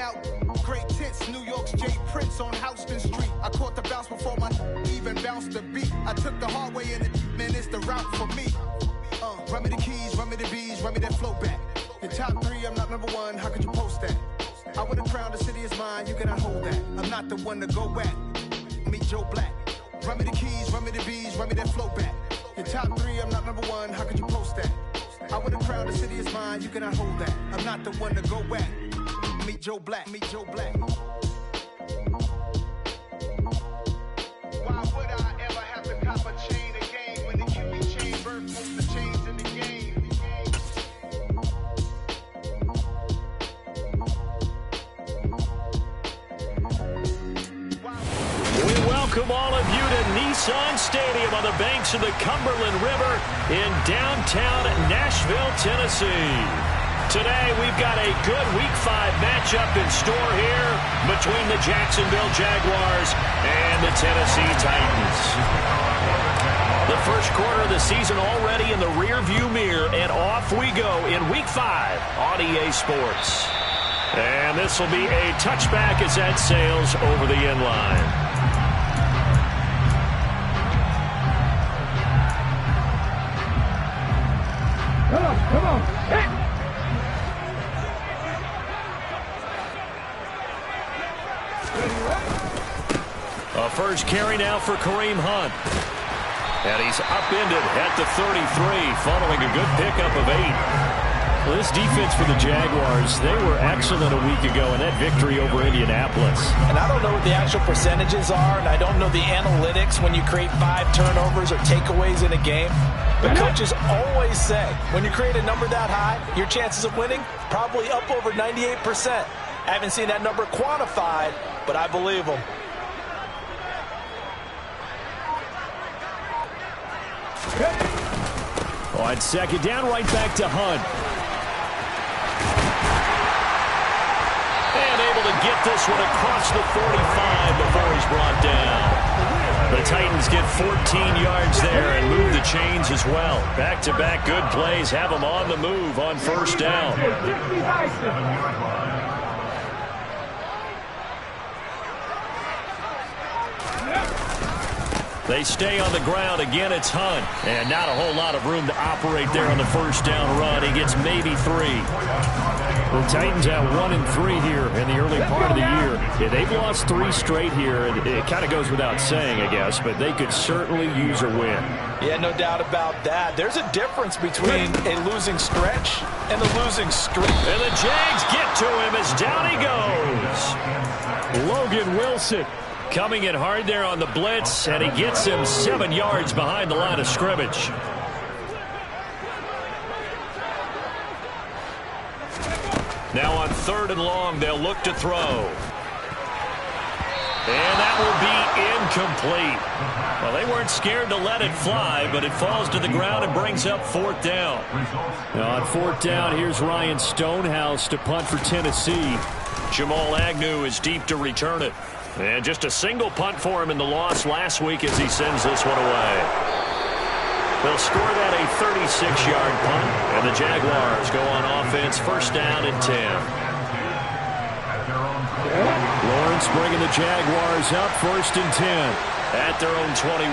out. Great tits, New York's J. Prince on Houston Street. I caught the bounce before my even bounced the beat. I took the hard way and man, it's the route for me. Run me the keys, run me the bees, run me that flow back. In top 3, I'm not number 1, how could you post that? I would have crowned, the city is mine, you cannot hold that. I'm not the one to go at. Meet Joe Black. Run me the keys, run me the bees, run me that flow back. In top 3, I'm not number 1, how could you post that? I would have crowned, the city is mine, you cannot hold that. I'm not the one to go at. Meet Joe Black, meet Joe Black. Why would I ever have to cop a chain again when the QB chain birth most the chains in the game? We welcome all of you to Nissan Stadium on the banks of the Cumberland River in downtown Nashville, Tennessee. Today, we've got a good Week 5 matchup in store here between the Jacksonville Jaguars and the Tennessee Titans. The first quarter of the season already in the rearview mirror, and off we go in Week 5 on EA Sports. And this will be a touchback as that sails over the end line. Come on. Hey. A first carry now for Kareem Hunt. And he's upended at the 33, following a good pickup of 8. Well, this defense for the Jaguars, they were excellent a week ago in that victory over Indianapolis. And I don't know what the actual percentages are, and I don't know the analytics when you create 5 turnovers or takeaways in a game. But coaches always say, when you create a number that high, your chances of winning probably up over 98%. I haven't seen that number quantified, but I believe them. On second down, right back to Hunt. And able to get this one across the 45 before he's brought down. The Titans get 14 yards there and move the chains as well. Back-to-back good plays have them on the move on first down. They stay on the ground. Again, it's Hunt. And not a whole lot of room to operate there on the first down run. He gets maybe 3. The Titans have 1-3 here in the early part of the year. Yeah, they've lost 3 straight here. It kind of goes without saying, I guess, but they could certainly use a win. Yeah, no doubt about that. There's a difference between a losing stretch and a losing streak. And the Jags get to him as down he goes. Logan Wilson coming in hard there on the blitz, and he gets him 7 yards behind the line of scrimmage. Now on 3rd and long, they'll look to throw. And that will be incomplete. Well, they weren't scared to let it fly, but it falls to the ground and brings up 4th down. Now on 4th down, here's Ryan Stonehouse to punt for Tennessee. Jamal Agnew is deep to return it. And just a single punt for him in the loss last week as he sends this one away. They'll score that a 36-yard punt, and the Jaguars go on offense, first down and 10. Lawrence bringing the Jaguars up, 1st and 10 at their own 21.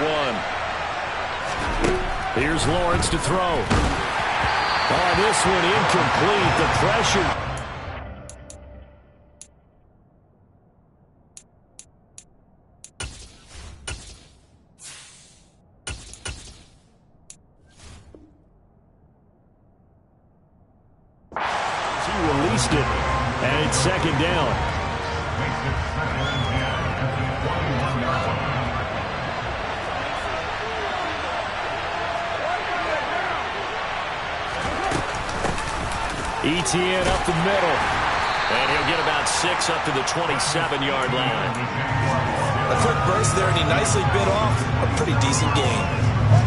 Here's Lawrence to throw. Oh, this one incomplete. The pressure. Released it, and it's 2nd down. Etienne up the middle, and he'll get about 6 up to the 27-yard line. A quick burst there, and he nicely bit off a pretty decent gain.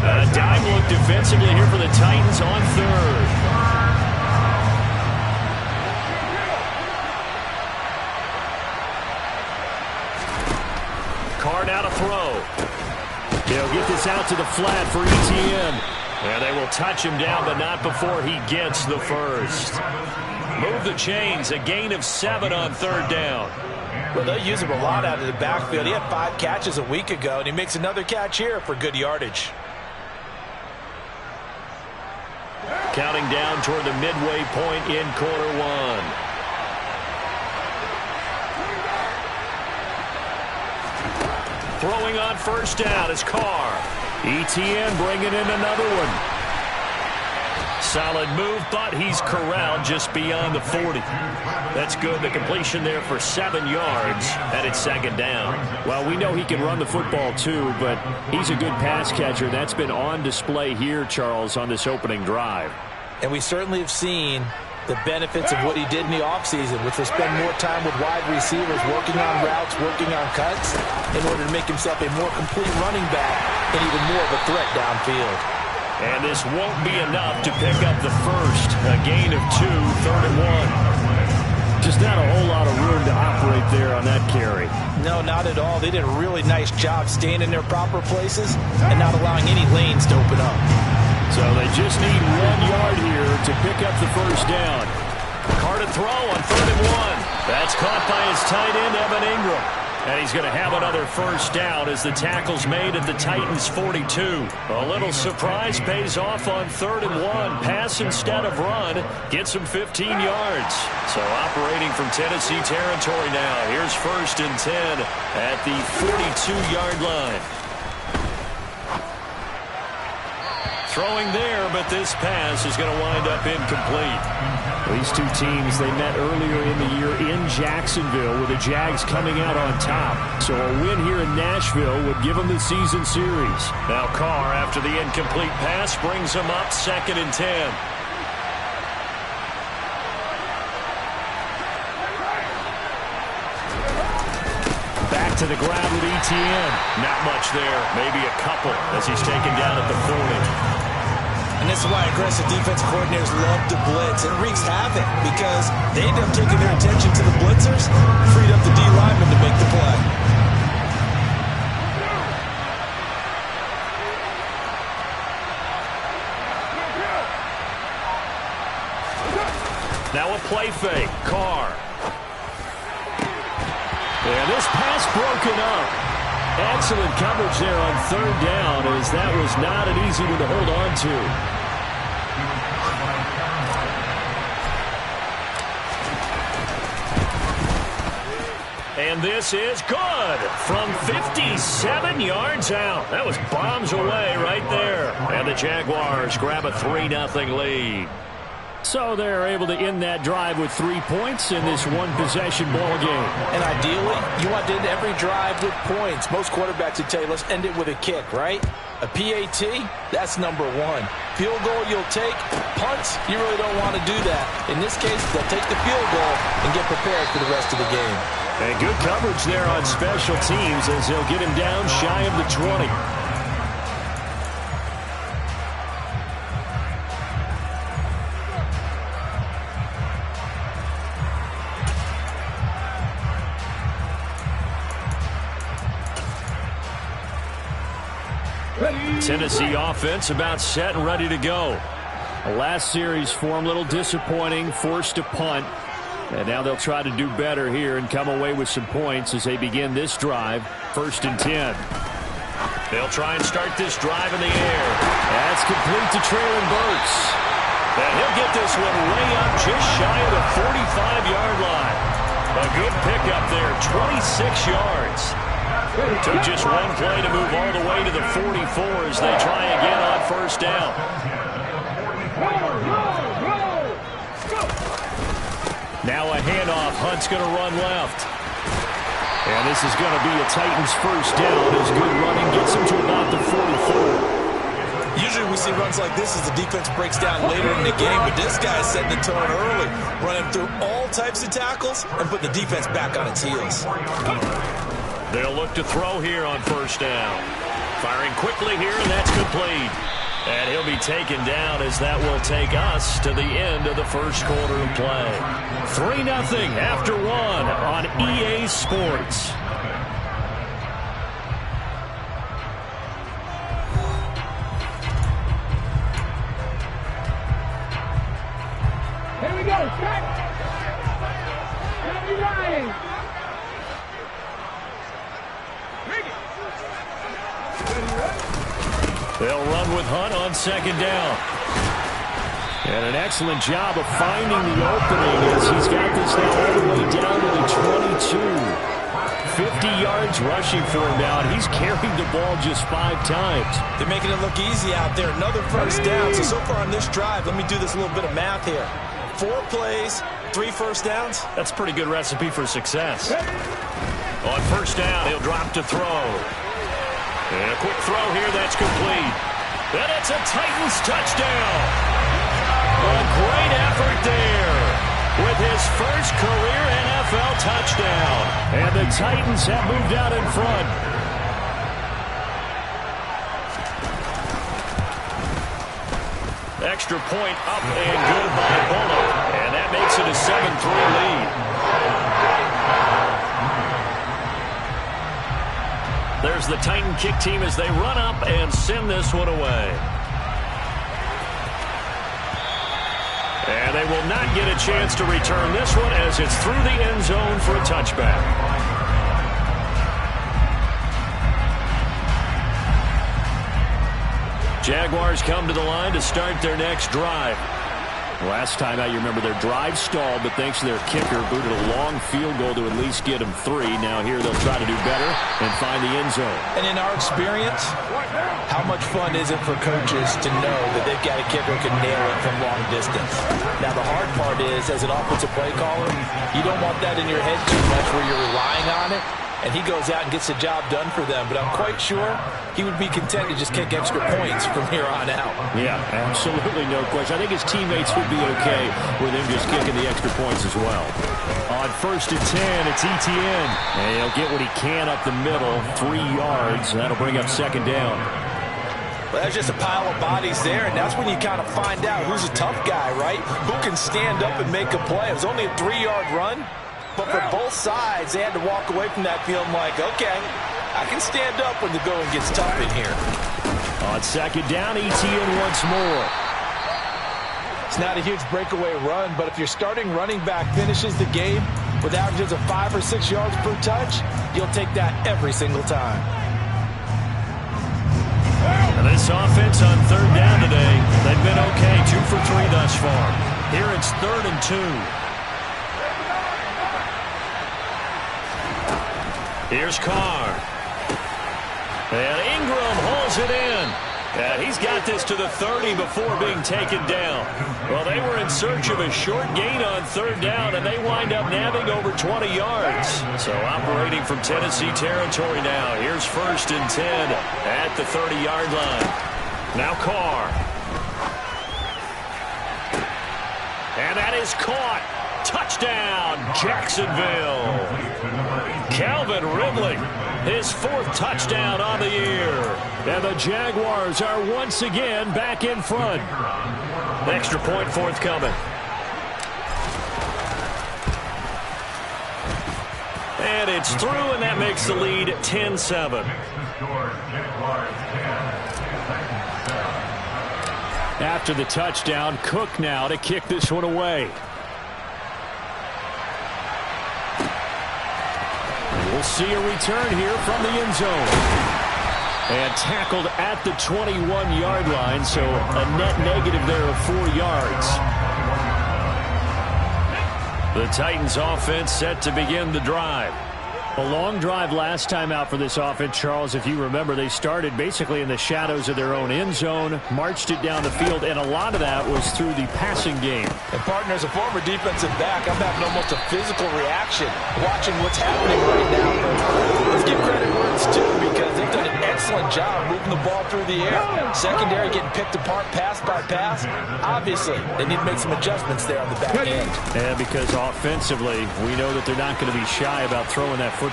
A dime look defensively here for the Titans on 3rd. Card out a throw. They'll get this out to the flat for Etienne. And they will touch him down, but not before he gets the first. Move the chains, a gain of 7 on 3rd down. Well, they use him a lot out of the backfield. He had 5 catches a week ago, and he makes another catch here for good yardage. Counting down toward the midway point in quarter 1. Throwing on 1st down is Carr. ETN bringing in another one. Solid move, but he's corralled just beyond the 40. That's good. The completion there for 7 yards, and it's 2nd down. Well, we know he can run the football too, but he's a good pass catcher. That's been on display here, Charles, on this opening drive. And we certainly have seen the benefits of what he did in the offseason, which was spend more time with wide receivers, working on routes, working on cuts, in order to make himself a more complete running back and even more of a threat downfield. And this won't be enough to pick up the first. A gain of 2, 3rd and 1. Just not a whole lot of room to operate there on that carry. No, not at all. They did a really nice job staying in their proper places and not allowing any lanes to open up. So they just need 1 yard here to pick up the 1st down. Carr to throw on 3rd and 1. That's caught by his tight end, Evan Ingram. And he's going to have another 1st down as the tackle's made at the Titans' 42. A little surprise pays off on 3rd and 1. Pass instead of run. Gets him 15 yards. So operating from Tennessee territory now. Here's 1st and 10 at the 42-yard line. Throwing there, but this pass is going to wind up incomplete. These two teams, they met earlier in the year in Jacksonville with the Jags coming out on top. So a win here in Nashville would give them the season series. Now Carr, after the incomplete pass, brings him up 2nd and 10. Back to the ground with ETN. Not much there. Maybe a couple as he's taken down at the 40. And this is why aggressive defensive coordinators love to blitz. It wreaks havoc because they end up taking their attention to the blitzers, freed up the D lineman to make the play. Now a play fake. Carr. And this pass broken up. Excellent coverage there on 3rd down, as that was not an easy one to hold on to. And this is good from 57 yards out. That was bombs away right there. And the Jaguars grab a 3-0 lead. So they're able to end that drive with 3 points in this one-possession ball game. And ideally, you want to end every drive with points. Most quarterbacks would tell you, let's end it with a kick, right? A PAT, that's number 1. Field goal you'll take. Punts, you really don't want to do that. In this case, they'll take the field goal and get prepared for the rest of the game. And good coverage there on special teams as they'll get him down shy of the 20. Tennessee offense about set and ready to go. Last series for him, a little disappointing, forced to punt. And now they'll try to do better here and come away with some points as they begin this drive. 1st and 10. They'll try and start this drive in the air. That's complete to Treylon Burks. And he'll get this one way up just shy of the 45-yard line. A good pickup there, 26 yards. Took just one play to move all the way to the 44 as they try again on 1st down. Now a handoff. Hunt's going to run left. And this is going to be a Titans 1st down as good running gets him to about the 44. Usually we see runs like this as the defense breaks down later in the game, but this guy is setting the tone early, running through all types of tackles and putting the defense back on its heels. They'll look to throw here on 1st down. Firing quickly here, and that's complete. And he'll be taken down as that will take us to the end of the 1st quarter of play. 3-0 after 1 on EA Sports. Here we go, Jack. They'll run with Hunt on second down. And an excellent job of finding the opening as he's got this now all the way down to the 22. 50 yards rushing for him now, and he's carried the ball just 5 times. They're making it look easy out there. Another first down. So far on this drive, let me do this little bit of math here. 4 plays, 3 first downs. That's a pretty good recipe for success. On first down, he'll drop to throw. And a quick throw here, that's complete. And it's a Titans touchdown. A great effort there with his first career NFL touchdown. And the Titans have moved out in front. Extra point up and good by Bullock. And that makes it a 7-3 lead. There's the Titan kick team as they run up and send this one away. And they will not get a chance to return this one as it's through the end zone for a touchback. Jaguars come to the line to start their next drive. Last time out, you remember their drive stalled, but thanks to their kicker, booted a long field goal to at least get them 3. Now here they'll try to do better and find the end zone. And in our experience, how much fun is it for coaches to know that they've got a kicker who can nail it from long distance? Now the hard part is, as an offensive play caller, you don't want that in your head too much where you're relying on it. And he goes out and gets the job done for them. But I'm quite sure he would be content to just kick extra points from here on out. Yeah, absolutely no question. I think his teammates would be okay with him just kicking the extra points as well. On first and 10, it's Etienne. And he'll get what he can up the middle, 3 yards. That'll bring up second down. Well, that's just a pile of bodies there, and that's when you kind of find out who's a tough guy, right? Who can stand up and make a play. It was only a 3-yard run. But for both sides, they had to walk away from that feeling like, okay, I can stand up when the going gets tough in here. On second down, Etienne once more. It's not a huge breakaway run, but if your starting running back finishes the game with averages of 5 or 6 yards per touch, you'll take that every single time. And this offense on third down today, they've been okay, 2 for 3 thus far. Here it's 3rd and 2. Here's Carr. And Ingram hauls it in. And he's got this to the 30 before being taken down. Well, they were in search of a short gain on third down, and they wind up nabbing over 20 yards. So operating from Tennessee territory now. Here's 1st and 10 at the 30-yard line. Now Carr. And that is caught. Touchdown, Jacksonville. Calvin Ridley, his 4th touchdown on the year. And the Jaguars are once again back in front. Extra point forthcoming. And it's through, and that makes the lead 10-7. After the touchdown, Cook now to kick this one away. We'll see a return here from the end zone. And tackled at the 21-yard line, so a net negative there of 4 yards. The Titans offense set to begin the drive. A long drive last time out for this offense, Charles. If you remember, they started basically in the shadows of their own end zone, marched it down the field, and a lot of that was through the passing game. And, partner, as a former defensive back, I'm having almost a physical reaction watching what's happening right now. But let's give credit where it's due because they've done an excellent job moving the ball through the air. Secondary getting picked apart pass by pass. Obviously, they need to make some adjustments there on the back end. And because offensively, we know that they're not going to be shy about throwing that football.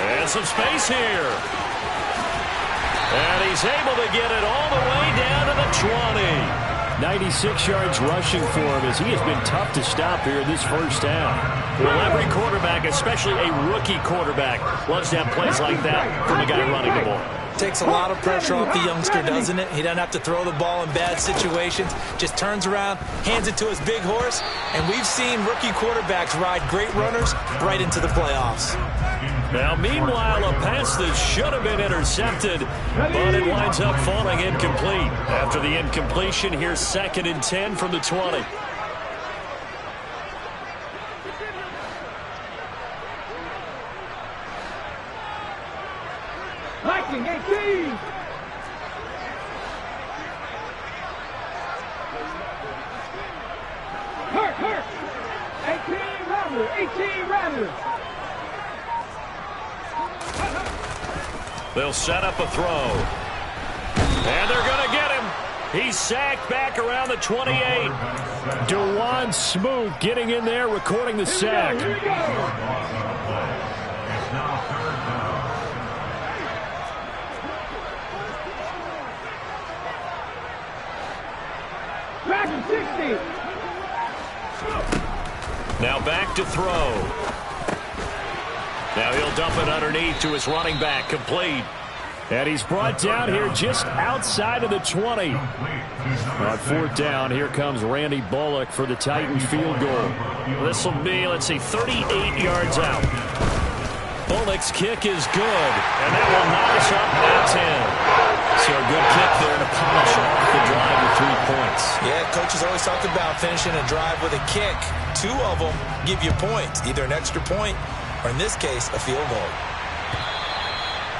And some space here. And he's able to get it all the way down to the 20. 96 yards rushing for him as he has been tough to stop here this first half. Well, every quarterback, especially a rookie quarterback, loves to have plays like that from the guy running the ball. takes a lot of pressure off the youngster, doesn't it? He doesn't have to throw the ball in bad situations. Just turns around, hands it to his big horse, and we've seen rookie quarterbacks ride great runners right into the playoffs. Now, meanwhile, a pass that should have been intercepted, but it winds up falling incomplete. After the incompletion, here's 2nd and 10 from the 20. Lightning 18. Hurt. 18 Rattler. They'll set up a throw. And they're going to get him. He's sacked back around the 28. DeJuan Smoot getting in there, recording the sack. Here we go. Dragon 60. Now back to throw. Now he'll dump it underneath to his running back, complete. And he's brought down here just outside of the 20. On 4th down, here comes Randy Bullock for the Titans field goal. This will be, 38 yards out. Bullock's kick is good, and that will knock us up at 10. So a good kick there to polish off the drive with 3 points. Yeah, coaches always talk about finishing a drive with a kick. 2 of them give you points, either an extra point or, in this case, a field goal.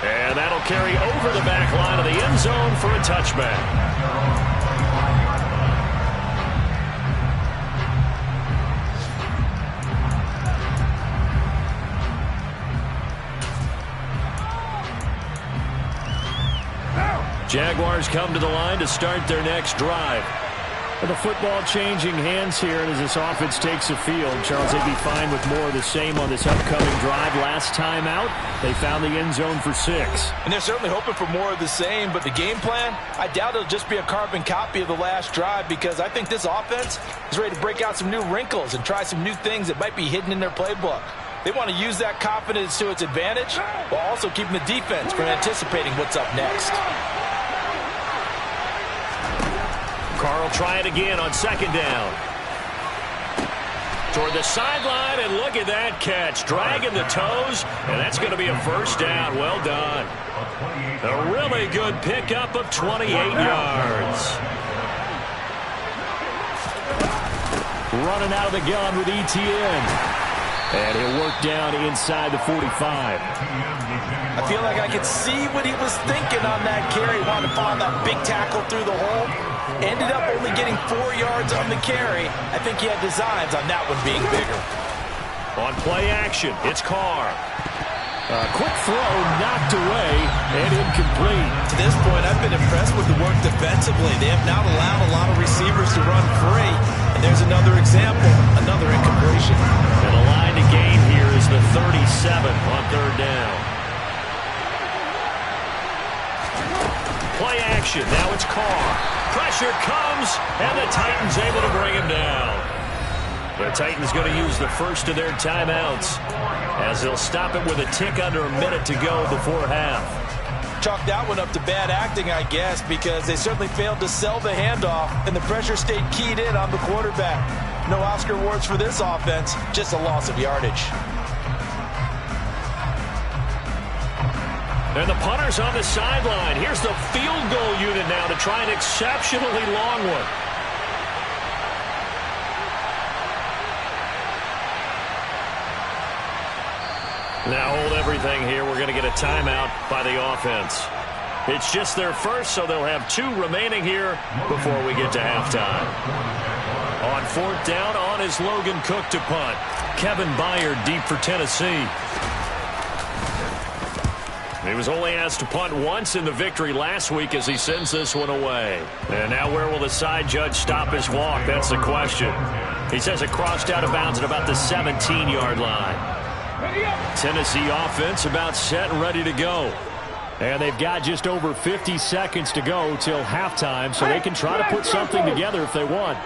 And that'll carry over the back line of the end zone for a touchback. Jaguars come to the line to start their next drive. And the football changing hands here, and as this offense takes the field, Charles, they'd be fine with more of the same on this upcoming drive. Last time out, they found the end zone for 6. And they're certainly hoping for more of the same, but the game plan, I doubt it'll just be a carbon copy of the last drive, because I think this offense is ready to break out some new wrinkles and try some new things that might be hidden in their playbook. They want to use that confidence to its advantage while also keeping the defense from anticipating what's up next. Carr will try it again on 2nd down. Toward the sideline, and look at that catch. Dragging the toes, and that's going to be a 1st down. Well done. A really good pickup of 28 yards. Running out of the gun with ETN. And he'll work down inside the 45. I feel like I could see what he was thinking on that carry. Wanted to find that big tackle through the hole. Ended up only getting 4 yards on the carry. I think he had designs on that one being bigger. On play action, it's Carr. A quick throw knocked away and incomplete. To this point, I've been impressed with the work defensively. They have not allowed a lot of receivers to run free. And there's another example, another incompletion. And the line to gain here is the 37 on 3rd down. Play action, now it's Carr. Pressure comes, and the Titans able to bring him down. The Titans going to use the first of their timeouts as they'll stop it with a tick under a minute to go before half. Chalk that one up to bad acting, I guess, because they certainly failed to sell the handoff, and the pressure stayed keyed in on the quarterback. No Oscar awards for this offense, just a loss of yardage. And the punter's on the sideline. Here's the field goal unit now to try an exceptionally long one. Now hold everything here. We're going to get a timeout by the offense. It's just their first, so they'll have 2 remaining here before we get to halftime. On 4th down, on is Logan Cook to punt. Kevin Byard deep for Tennessee. He was only asked to punt once in the victory last week as he sends this one away. And now where will the side judge stop his walk? That's the question. He says it crossed out of bounds at about the 17-yard line. Tennessee offense about set and ready to go. And they've got just over 50 seconds to go till halftime, so they can try to put something together if they want.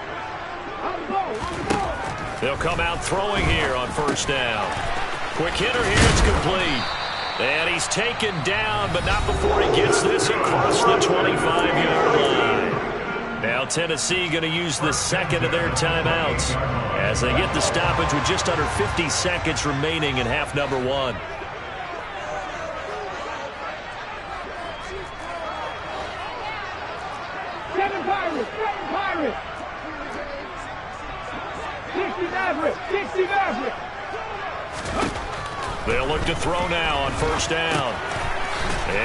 They'll come out throwing here on 1st down. Quick hitter here, it's complete. And he's taken down, but not before he gets this across the 25-yard line. Now Tennessee going to use the second of their timeouts as they get the stoppage with just under 50 seconds remaining in half number one. Seven Pirates. 60 Mavericks. 60 Mavericks. They'll look to throw now on first down.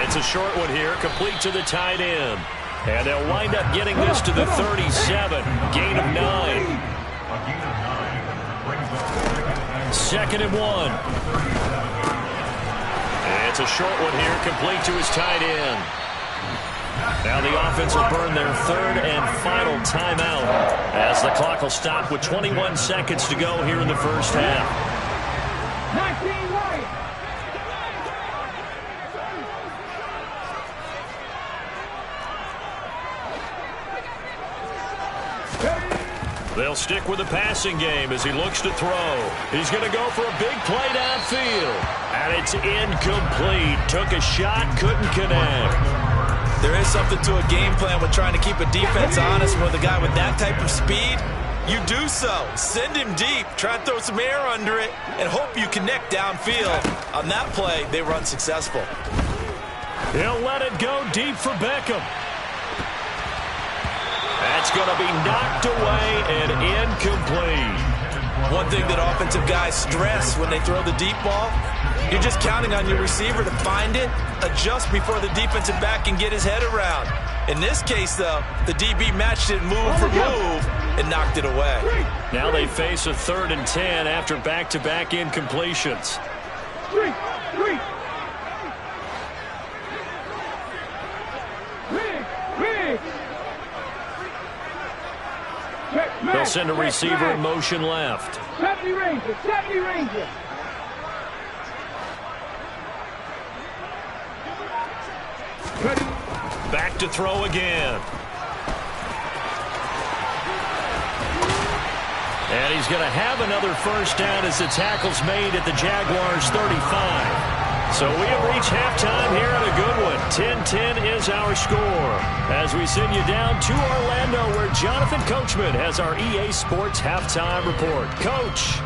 It's a short one here, complete to the tight end. And they'll wind up getting this to the 37. Gain of 9. 2nd and 1. It's a short one here, complete to his tight end. Now the offense will burn their third and final timeout as the clock will stop with 21 seconds to go here in the first half. 19 right. They'll stick with the passing game as he looks to throw. He's going to go for a big play downfield. And it's incomplete. Took a shot, couldn't connect. There is something to a game plan with trying to keep a defense honest with a guy with that type of speed. You do so. Send him deep. Try to throw some air under it and hope you connect downfield. On that play, they were unsuccessful. He'll let it go deep for Beckham. That's going to be knocked away and incomplete. One thing that offensive guys stress when they throw the deep ball, you're just counting on your receiver to find it, adjust before the defensive back can get his head around. In this case, though, the DB matched it move for move and knocked it away. Now they face a 3rd and 10 after back-to-back incompletions. Three. They'll send a receiver in motion left. 70 Rangers. Back to throw again. And he's going to have another first down as the tackle's made at the Jaguars' 35. So we have reached halftime here at a good one. 10-10 is our score as we send you down to Orlando where Jonathan Coachman has our EA Sports halftime report. Coach.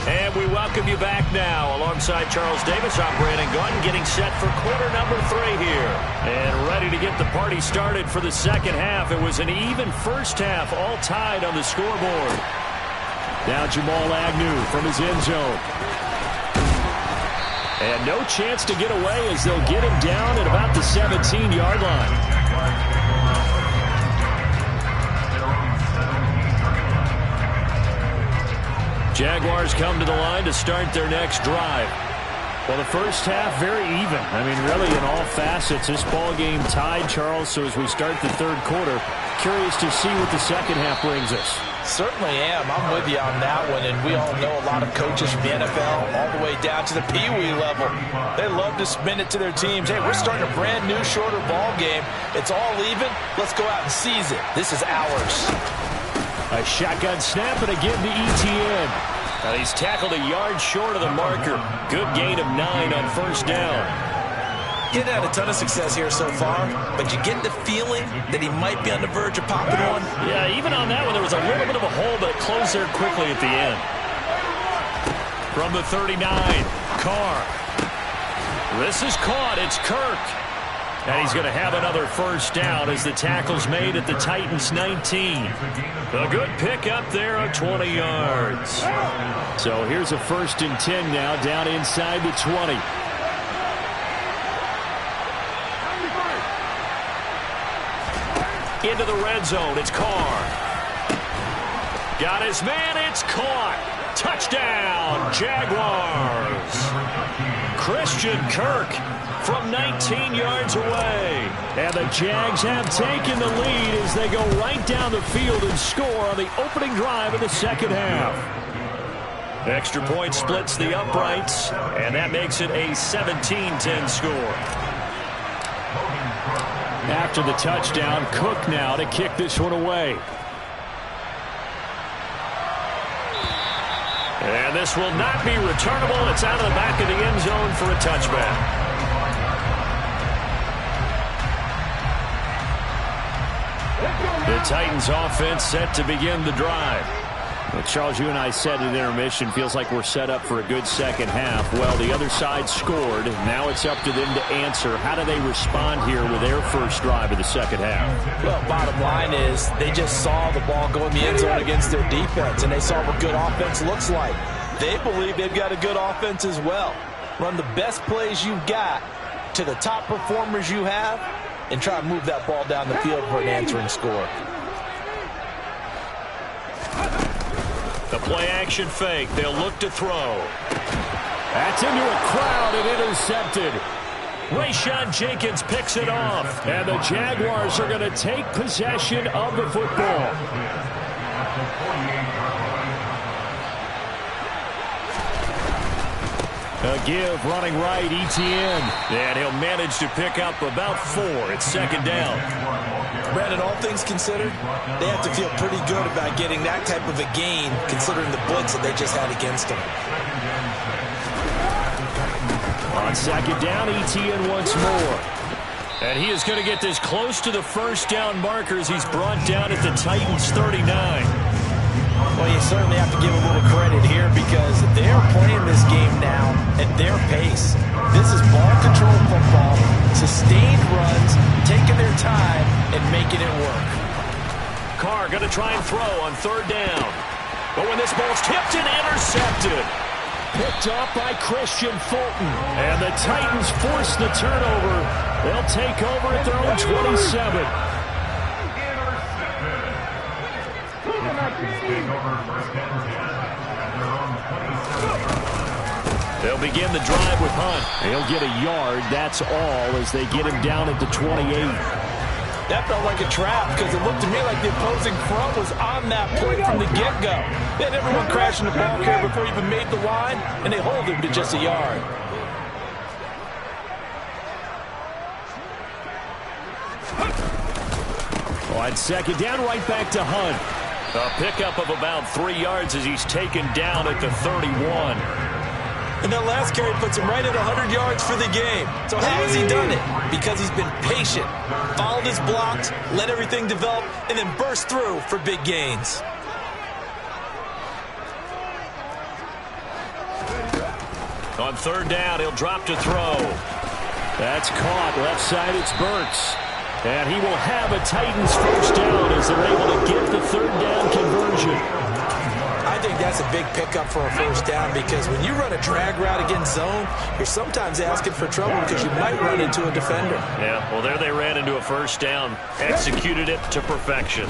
And we welcome you back now. Alongside Charles Davis, I'm Brandon Gaudin, getting set for quarter number 3 here. And ready to get the party started for the second half. It was an even first half, all tied on the scoreboard. Now Jamal Agnew from his end zone. And no chance to get away as they'll get him down at about the 17-yard line. Jaguars come to the line to start their next drive. Well, the first half, very even. I mean, really in all facets. This ball game tied, Charles, so as we start the third quarter, curious to see what the second half brings us. Certainly am. I'm with you on that one, and we all know a lot of coaches from the NFL all the way down to the Pee-wee level. They love to spin it to their teams. Hey, we're starting a brand new, shorter ball game. It's all even. Let's go out and seize it. This is ours. A shotgun snap, and again to Etienne. Now he's tackled a yard short of the marker. Good gain of 9 on first down. He hasn't had a ton of success here so far, but you get the feeling that he might be on the verge of popping one. Yeah, even on that one, there was a little bit of a hole, but it closed there quickly at the end. From the 39, Carr. This is caught. It's Kirk. And he's going to have another first down as the tackle's made at the Titans' 19. A good pickup there of 20 yards. So here's a 1st and 10 now down inside the 20. Into the red zone. It's Carr. Got his man. It's caught. Touchdown, Jaguars. Christian Kirk from 19 yards away. And the Jags have taken the lead as they go right down the field and score on the opening drive of the second half. Extra point splits the uprights, and that makes it a 17-10 score. After the touchdown, Cook now to kick this one away. And this will not be returnable. It's out of the back of the end zone for a touchback. The Titans offense set to begin the drive. Well, Charles, you and I said at intermission, feels like we're set up for a good second half. Well, the other side scored. Now it's up to them to answer. How do they respond here with their first drive of the second half? Well, bottom line is they just saw the ball go in the end zone against their defense, and they saw what good offense looks like. They believe they've got a good offense as well. Run the best plays you've got to the top performers you have, and try to move that ball down the field for an answering score. The play-action fake. They'll look to throw. That's into a crowd and intercepted. Rayshawn Jenkins picks it off. And the Jaguars are going to take possession of the football. A give running right, Etienne. And he'll manage to pick up about 4. It's second down. Brandon, all things considered, they have to feel pretty good about getting that type of a gain considering the blitz that they just had against them. On second down, Etienne once more. And he is going to get this close to the first down markers. He's brought down at the Titans 39. Well, you certainly have to give a little credit here because they're playing this game now at their pace. This is ball control football, sustained runs, taking their time, and making it work. Carr going to try and throw on third down. But when this ball's tipped and intercepted. Picked off by Christian Fulton. And the Titans force the turnover. They'll take over at their own 27. They'll begin the drive with Hunt. He'll get a yard, that's all, as they get him down at the 28. That felt like a trap because it looked to me like the opposing front was on that point from the get-go. They had everyone crashing the ball carrier before he even made the line, and they hold him to just a yard. On second down, right back to Hunt. A pickup of about 3 yards as he's taken down at the 31. And that last carry puts him right at 100 yards for the game. So how has he done it? Because he's been patient, followed his blocks, let everything develop, and then burst through for big gains. On third down, he'll drop to throw. That's caught. Left side, it's Burks. And he will have a Titans first down as they're able to get the third down conversion. I think that's a big pickup for a first down because when you run a drag route against zone, you're sometimes asking for trouble because you might run into a defender. Yeah, well, there they ran into a first down. Executed it to perfection.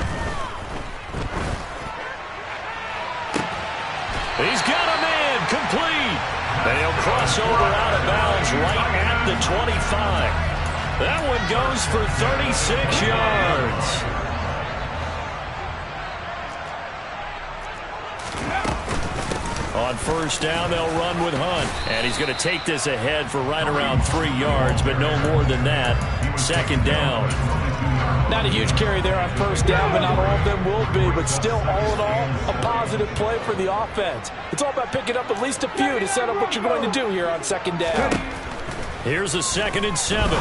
He's got a man complete. And he'll cross over out of bounds right at the 25. That one goes for 36 yards. On first down, they'll run with Hunt. And he's going to take this ahead for right around 3 yards, but no more than that. Second down. Not a huge carry there on first down, but not all of them will be. But still, all in all, a positive play for the offense. It's all about picking up at least a few to set up what you're going to do here on second down. Here's a 2nd and 7.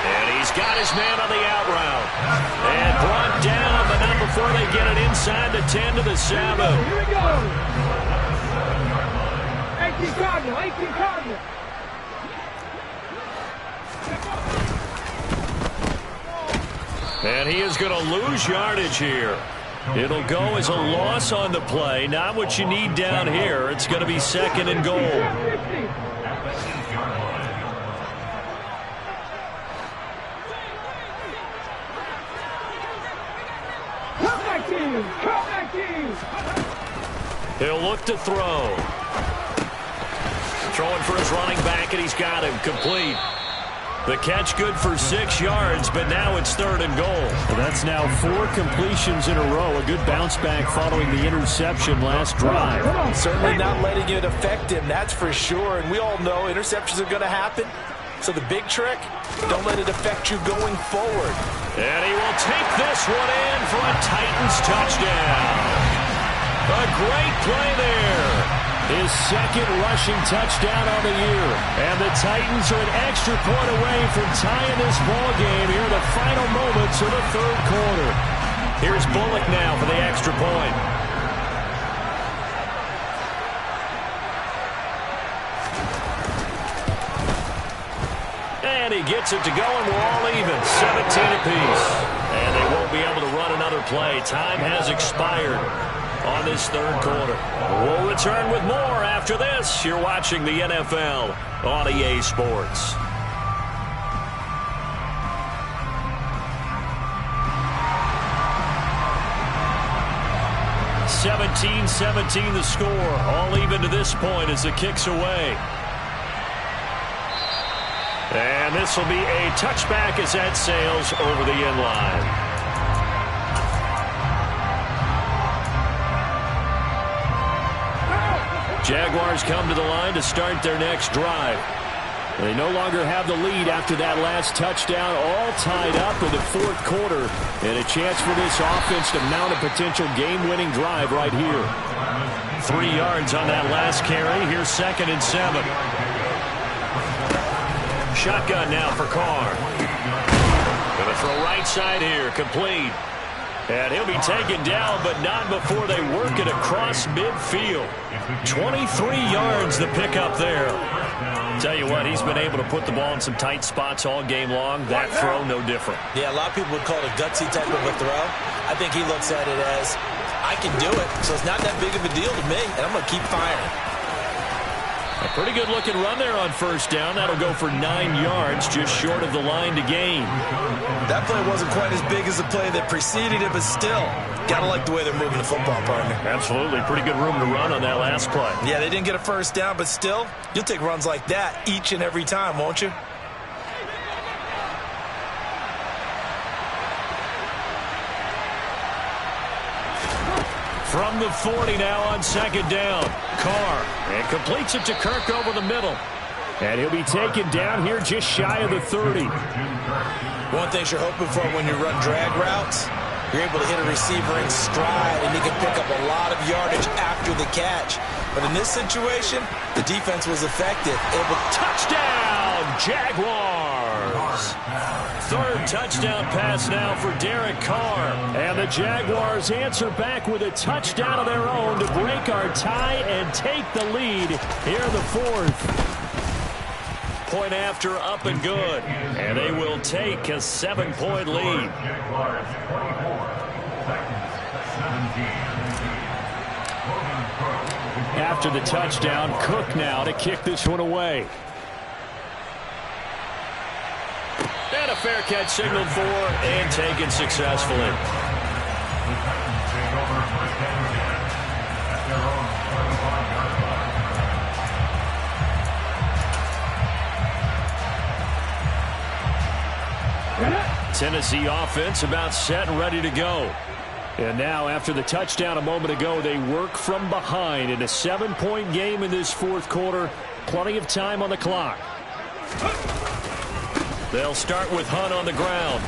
And he's got his man on the out route. And brought down, but not before they get it inside the 10 to the 7. Here we go. 18 Cardinal, 18 Cardinal. And he is going to lose yardage here. It'll go as a loss on the play. Not what you need down here. It's going to be 2nd and goal. He'll look to throw. Throwing for his running back, and he's got him complete. The catch good for 6 yards, but now it's 3rd and goal. Well, that's now 4 completions in a row. A good bounce back following the interception last drive. Certainly not letting it affect him, that's for sure. And we all know interceptions are going to happen. So the big trick, don't let it affect you going forward. And he will take this one in for a Titans touchdown. A great play there. His second rushing touchdown on the year. And the Titans are an extra point away from tying this ball game here in the final moments of the third quarter. Here's Bullock now for the extra point. And he gets it to go, and we're all even, 17 apiece. And they won't be able to run another play. Time has expired on this third quarter. We'll return with more after this. You're watching the NFL on EA Sports. (17-17) the score. All even to this point as the kick's away. And this will be a touchback as that sails over the end line. Jaguars come to the line to start their next drive. They no longer have the lead after that last touchdown, all tied up in the fourth quarter, and a chance for this offense to mount a potential game-winning drive right here. 3 yards on that last carry. Here's 2nd and 7. Shotgun now for Carr. Going to throw right side here, complete. And he'll be taken down, but not before they work it across midfield. 23 yards the pickup there. Tell you what, he's been able to put the ball in some tight spots all game long. That throw, no different. Yeah, a lot of people would call it a gutsy type of a throw. I think he looks at it as, I can do it, so it's not that big of a deal to me, and I'm going to keep firing. A pretty good-looking run there on first down. That'll go for 9 yards, just short of the line to gain. That play wasn't quite as big as the play that preceded it, but still, gotta like the way they're moving the football, partner. Absolutely. Pretty good room to run on that last play. Yeah, they didn't get a first down, but still, you'll take runs like that each and every time, won't you? From the 40 now on 2nd down. Carr, and completes it to Kirk over the middle. And he'll be taken down here just shy of the 30. One thing you're hoping for when you run drag routes, you're able to hit a receiver in stride, and he can pick up a lot of yardage after the catch. But in this situation, the defense was effective. Touchdown, Jaguars! Third touchdown pass now for Derek Carr. And the Jaguars answer back with a touchdown of their own to break our tie and take the lead here in the fourth. Point after, up and good. And they will take a 7-point lead. After the touchdown, Cook now to kick this one away. And a fair catch signaled for and taken successfully. Tennessee offense about set and ready to go. And now, after the touchdown a moment ago, they work from behind in a 7-point game in this fourth quarter. Plenty of time on the clock. They'll start with Hunt on the ground.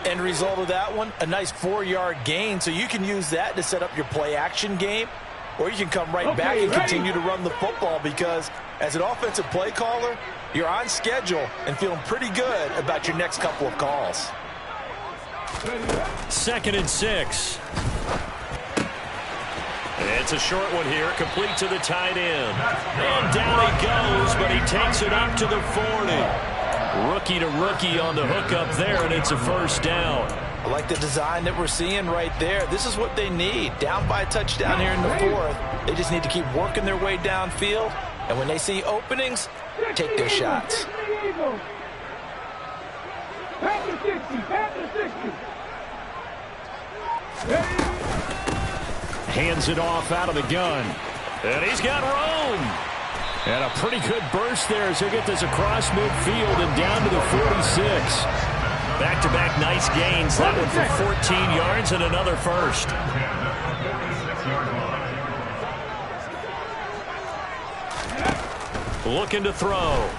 End result of that one, a nice 4-yard gain, so you can use that to set up your play-action game, or you can come right back and continue to run the football, because as an offensive play caller, you're on schedule and feeling pretty good about your next couple of calls. 2nd and 6. It's a short one here, complete to the tight end. And down he goes, but he takes it up to the 40. Rookie to rookie on the hook up there, and it's a first down. I like the design that we're seeing right there. This is what they need. Down by a touchdown here in the fourth. They just need to keep working their way downfield, and when they see openings, take their shots. Hands it off out of the gun. And he's got room. And a pretty good burst there as he'll get this across midfield and down to the 46. Back-to-back nice gains. That one for 14 yards and another first. looking to throw.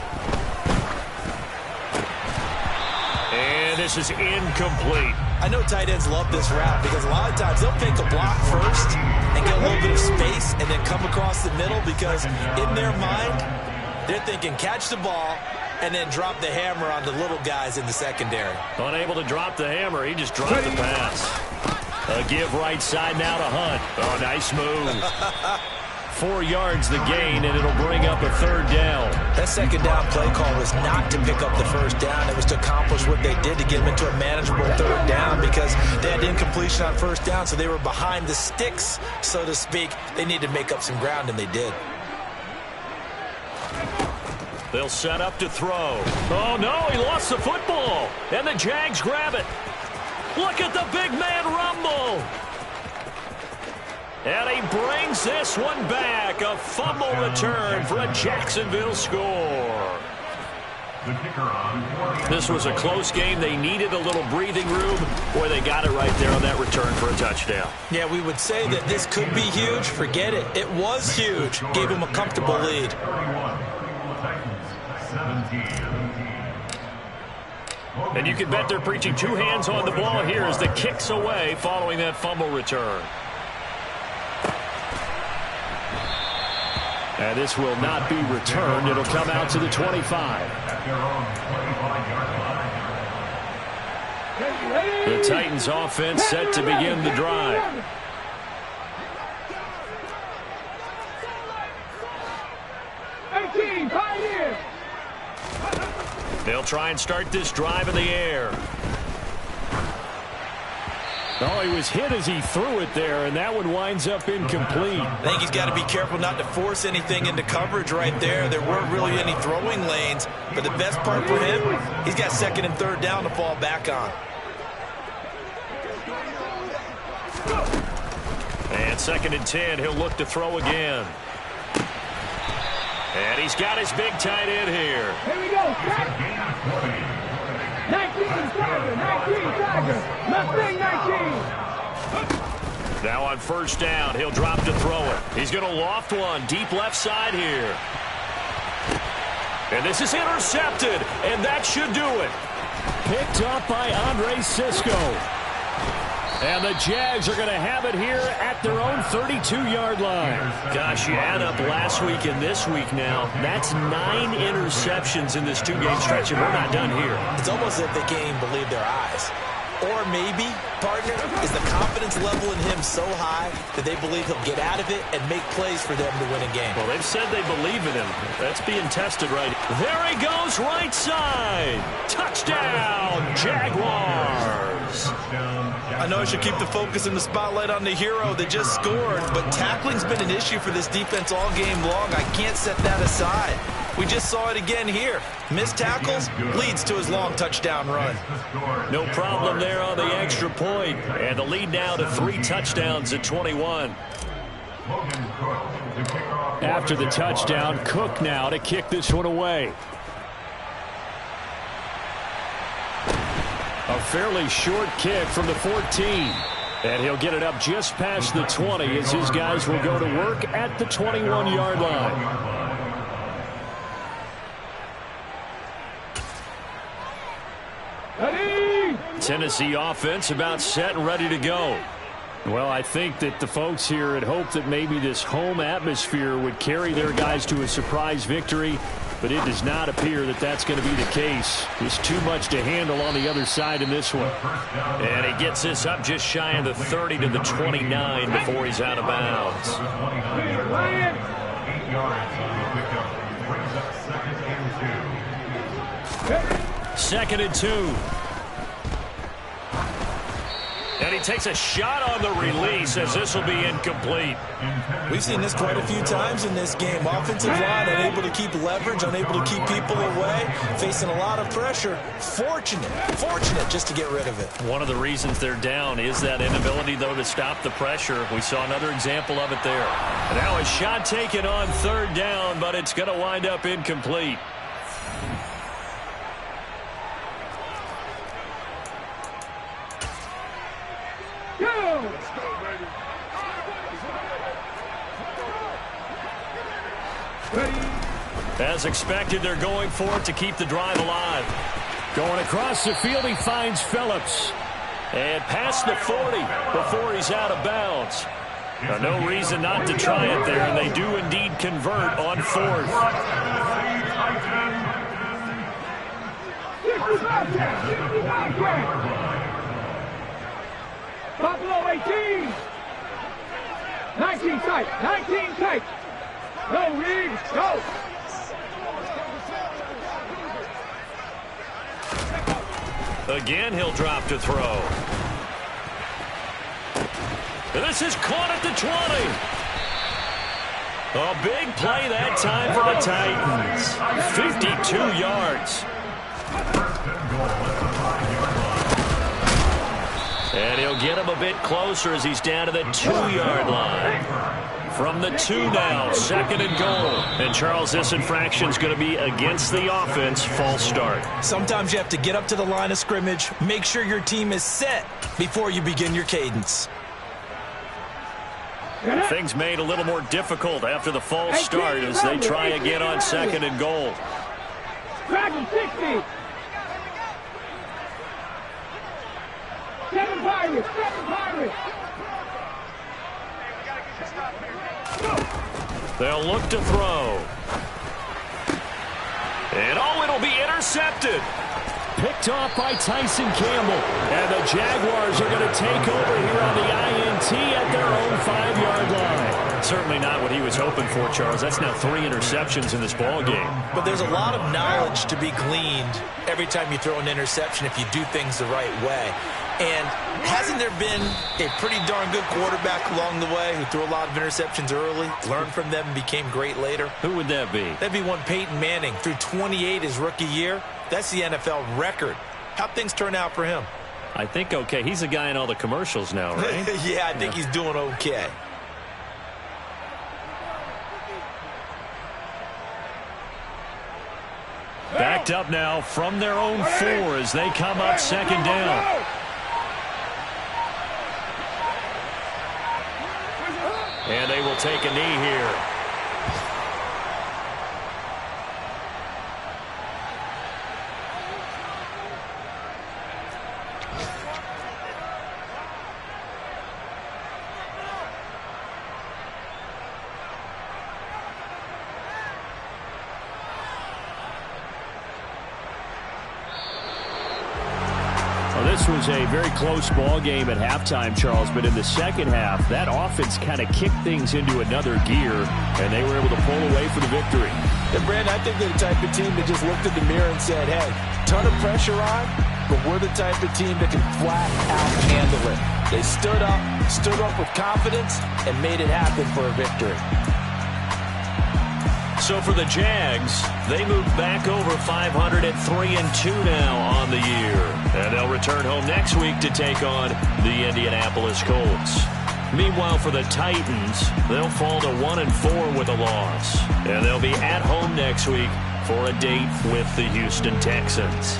And this is incomplete. I know tight ends love this route because a lot of times they'll pick a block first and get a little bit of space and then come across the middle because in their mind, they're thinking catch the ball and then drop the hammer on the little guys in the secondary. Unable to drop the hammer, he just dropped the pass. A give right side now to Hunt. Oh, nice move. 4 yards the gain, and it'll bring up a 3rd down. That 2nd down play call was not to pick up the 1st down. It was to accomplish what they did to get them into a manageable 3rd down because they had incompletion on 1st down, so they were behind the sticks, so to speak. They needed to make up some ground, and they did. They'll set up to throw. Oh, no, he lost the football, and the Jags grab it. Look at the big man rumble. And he brings this one back. A fumble return for a Jacksonville score. This was a close game. They needed a little breathing room. Boy, they got it right there on that return for a touchdown. Yeah, we would say that this could be huge. Forget it. It was huge. Gave him a comfortable lead. And you can bet they're preaching 2 hands on the ball here as the kick's away following that fumble return. And this will not be returned. It'll come out to the 25. The Titans offense set to begin the drive. They'll try and start this drive in the air. Oh, he was hit as he threw it there, and that one winds up incomplete. I think he's got to be careful not to force anything into coverage right there. There weren't really any throwing lanes, but the best part for him, he's got 2nd and 3rd down to fall back on. And 2nd and 10, he'll look to throw again. And he's got his big tight end here. Here we go. 19 Tiger, 19 Tiger, Mustang 19. Now on 1st down, he'll drop to throw it. He's going to loft one deep left side here. And this is intercepted, and that should do it. Picked up by Andre Sisco. And the Jags are going to have it here at their own 32-yard line. Gosh, you add up last week and this week now. That's 9 interceptions in this 2-game stretch, and we're not done here. It's almost as if they can't even believe their eyes. Or maybe, partner, is the confidence level in him so high that they believe he'll get out of it and make plays for them to win a game. Well, they've said they believe in him. That's being tested right. There he goes, right side. Touchdown, Jaguars. I know I should keep the focus and the spotlight on the hero that just scored, but tackling's been an issue for this defense all game long. I can't set that aside. We just saw it again here. Missed tackles leads to his long touchdown run. No problem there on the extra point. And the lead now to 3 touchdowns at 21. After the touchdown, Cook now to kick this one away. A fairly short kick from the 14. And he'll get it up just past the 20 as his guys will go to work at the 21-yard line. Tennessee offense about set and ready to go. Well, I think that the folks here had hoped that maybe this home atmosphere would carry their guys to a surprise victory, but it does not appear that that's going to be the case. There's too much to handle on the other side in this one. And he gets this up just shy of the 30 to the 29 before he's out of bounds. 2nd and 2. And he takes a shot on the release as this will be incomplete. We've seen this quite a few times in this game. Offensive line unable to keep leverage, unable to keep people away, facing a lot of pressure. Fortunate just to get rid of it. One of the reasons they're down is that inability, though, to stop the pressure. We saw another example of it there. And now a shot taken on 3rd down, but it's going to wind up incomplete. Ready. As expected, they're going for it to keep the drive alive. Going across the field, he finds Phillips. And past the 40 before he's out of bounds. Now, no reason not to try it there, and they do indeed convert on 4th. Buffalo 18. 19 tight. 19 tight. No read. Go. Again, he'll drop to throw. And this is caught at the 20. A big play that time for the Titans. 52 yards. And he'll get him a bit closer as he's down to the 2-yard line. From the 2 now, 2nd and goal. And Charles, this infraction's going to be against the offense. False start. Sometimes you have to get up to the line of scrimmage, make sure your team is set before you begin your cadence. Things made a little more difficult after the false start as they try again on 2nd and goal. Dragon 60. 7 Pirates. 7 Pirates. They'll look to throw. And it'll be intercepted. Picked off by Tyson Campbell. And the Jaguars are going to take over here on the INT at their own 5-yard line. Certainly not what he was hoping for, Charles. That's now 3 interceptions in this ball game. But there's a lot of knowledge to be gleaned every time you throw an interception if you do things the right way. And hasn't there been a pretty darn good quarterback along the way who threw a lot of interceptions early, learned from them, and became great later? Who would that be? That'd be one Peyton Manning. Threw 28 his rookie year. That's the NFL record. How'd things turn out for him? I think okay. He's a guy in all the commercials now, right? Yeah, I think he's doing okay. Backed up now from their own 4 as they come up 2nd down. And they will take a knee here. This was a very close ball game at halftime, Charles, but in the second half, that offense kind of kicked things into another gear, and they were able to pull away for the victory. And, Brandon, I think they're the type of team that just looked in the mirror and said, hey, ton of pressure on, but we're the type of team that can flat out handle it. They stood up with confidence, and made it happen for a victory. So for the Jags, they move back over 500 at 3-2 now on the year. And they'll return home next week to take on the Indianapolis Colts. Meanwhile, for the Titans, they'll fall to 1-4 with a loss. And they'll be at home next week for a date with the Houston Texans.